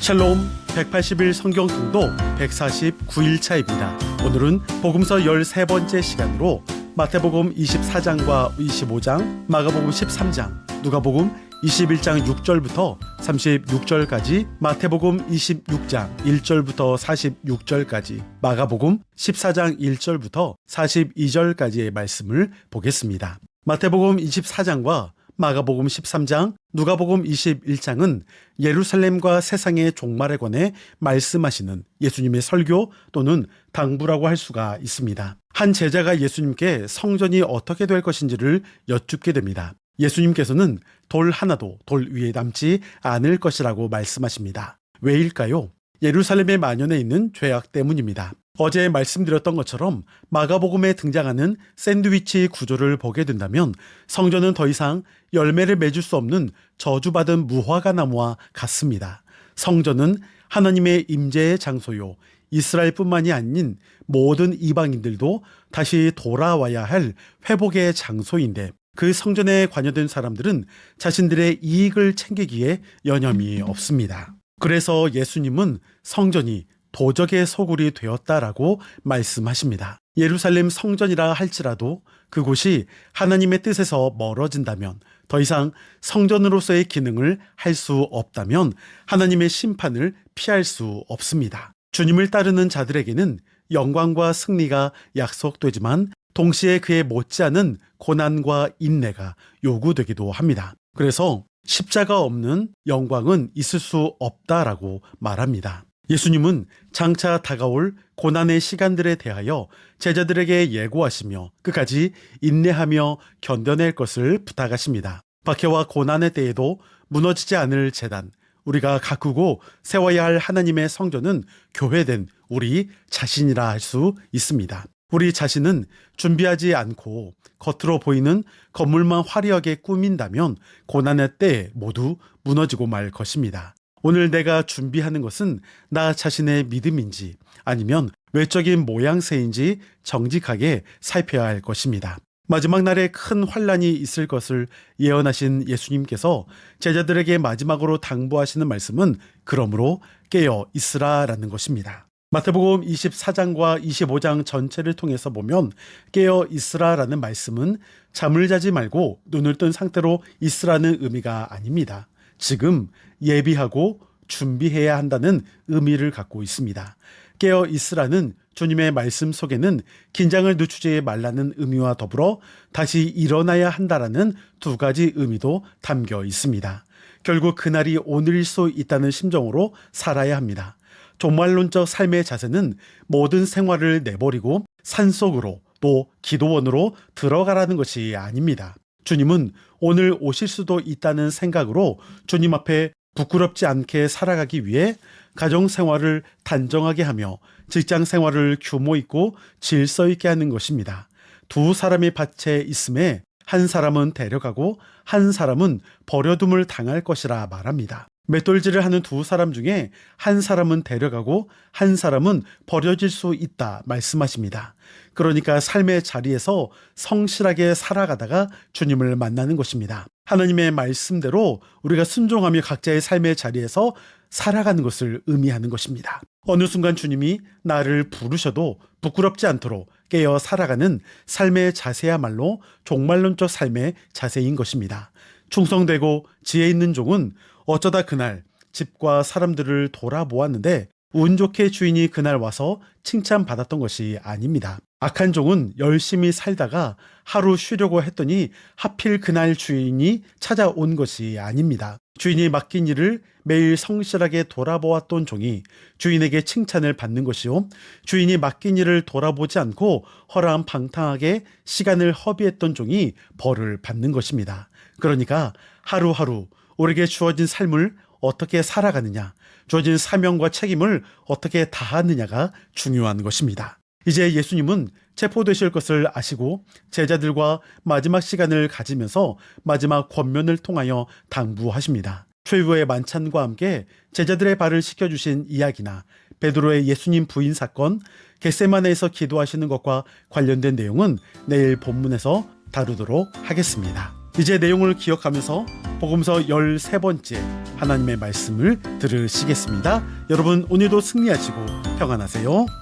샬롬 180일 성경 통독 149일차입니다. 오늘은 복음서 13번째 시간으로 마태복음 24장과 25장, 마가복음 13장, 누가복음 21장 6절부터 36절까지, 마태복음 26장 1절부터 46절까지, 마가복음 14장 1절부터 42절까지의 말씀을 보겠습니다. 마태복음 24장과 마가복음 13장, 누가복음 21장은 예루살렘과 세상의 종말에 관해 말씀하시는 예수님의 설교 또는 당부라고 할 수가 있습니다. 한 제자가 예수님께 성전이 어떻게 될 것인지를 여쭙게 됩니다. 예수님께서는 돌 하나도 돌 위에 남지 않을 것이라고 말씀하십니다. 왜일까요? 예루살렘에 만연해 있는 죄악 때문입니다. 어제 말씀드렸던 것처럼 마가복음에 등장하는 샌드위치 구조를 보게 된다면 성전은 더 이상 열매를 맺을 수 없는 저주받은 무화과 나무와 같습니다. 성전은 하나님의 임재의 장소요, 이스라엘뿐만이 아닌 모든 이방인들도 다시 돌아와야 할 회복의 장소인데, 그 성전에 관여된 사람들은 자신들의 이익을 챙기기에 여념이 없습니다. 그래서 예수님은 성전이 도적의 소굴이 되었다라고 말씀하십니다. 예루살렘 성전이라 할지라도 그곳이 하나님의 뜻에서 멀어진다면, 더 이상 성전으로서의 기능을 할 수 없다면 하나님의 심판을 피할 수 없습니다. 주님을 따르는 자들에게는 영광과 승리가 약속되지만 동시에 그에 못지않은 고난과 인내가 요구되기도 합니다. 그래서 십자가 없는 영광은 있을 수 없다라고 말합니다. 예수님은 장차 다가올 고난의 시간들에 대하여 제자들에게 예고하시며 끝까지 인내하며 견뎌낼 것을 부탁하십니다. 박해와 고난의 때에도 무너지지 않을 제단, 우리가 가꾸고 세워야 할 하나님의 성전은 교회된 우리 자신이라 할 수 있습니다. 우리 자신은 준비하지 않고 겉으로 보이는 건물만 화려하게 꾸민다면 고난의 때에 모두 무너지고 말 것입니다. 오늘 내가 준비하는 것은 나 자신의 믿음인지 아니면 외적인 모양새인지 정직하게 살펴야 할 것입니다. 마지막 날에 큰 환란이 있을 것을 예언하신 예수님께서 제자들에게 마지막으로 당부하시는 말씀은 그러므로 깨어 있으라라는 것입니다. 마태복음 24장과 25장 전체를 통해서 보면 깨어 있으라라는 말씀은 잠을 자지 말고 눈을 뜬 상태로 있으라는 의미가 아닙니다. 지금 예비하고 준비해야 한다는 의미를 갖고 있습니다. 깨어 있으라는 주님의 말씀 속에는 긴장을 늦추지 말라는 의미와 더불어 다시 일어나야 한다라는 두 가지 의미도 담겨 있습니다. 결국 그날이 오늘일 수 있다는 심정으로 살아야 합니다. 종말론적 삶의 자세는 모든 생활을 내버리고 산속으로 또 기도원으로 들어가라는 것이 아닙니다. 주님은 오늘 오실 수도 있다는 생각으로 주님 앞에 부끄럽지 않게 살아가기 위해 가정 생활을 단정하게 하며 직장 생활을 규모 있고 질서 있게 하는 것입니다. 두 사람의 밭에 있음에 한 사람은 데려가고 한 사람은 버려둠을 당할 것이라 말합니다. 맷돌질을 하는 두 사람 중에 한 사람은 데려가고 한 사람은 버려질 수 있다 말씀하십니다. 그러니까 삶의 자리에서 성실하게 살아가다가 주님을 만나는 것입니다. 하나님의 말씀대로 우리가 순종하며 각자의 삶의 자리에서 살아가는 것을 의미하는 것입니다. 어느 순간 주님이 나를 부르셔도 부끄럽지 않도록 깨어 살아가는 삶의 자세야말로 종말론적 삶의 자세인 것입니다. 충성되고 지혜 있는 종은 어쩌다 그날 집과 사람들을 돌아보았는데 운 좋게 주인이 그날 와서 칭찬받았던 것이 아닙니다. 악한 종은 열심히 살다가 하루 쉬려고 했더니 하필 그날 주인이 찾아온 것이 아닙니다. 주인이 맡긴 일을 매일 성실하게 돌아보았던 종이 주인에게 칭찬을 받는 것이요, 주인이 맡긴 일을 돌아보지 않고 허랑방탕하게 시간을 허비했던 종이 벌을 받는 것입니다. 그러니까 하루하루 우리에게 주어진 삶을 어떻게 살아가느냐, 주어진 사명과 책임을 어떻게 다하느냐가 중요한 것입니다. 이제 예수님은 체포되실 것을 아시고 제자들과 마지막 시간을 가지면서 마지막 권면을 통하여 당부하십니다. 최후의 만찬과 함께 제자들의 발을 씻겨주신 이야기나 베드로의 예수님 부인 사건, 겟세마네에서 기도하시는 것과 관련된 내용은 내일 본문에서 다루도록 하겠습니다. 이제 내용을 기억하면서 복음서 13번째 하나님의 말씀을 들으시겠습니다. 여러분 오늘도 승리하시고 평안하세요.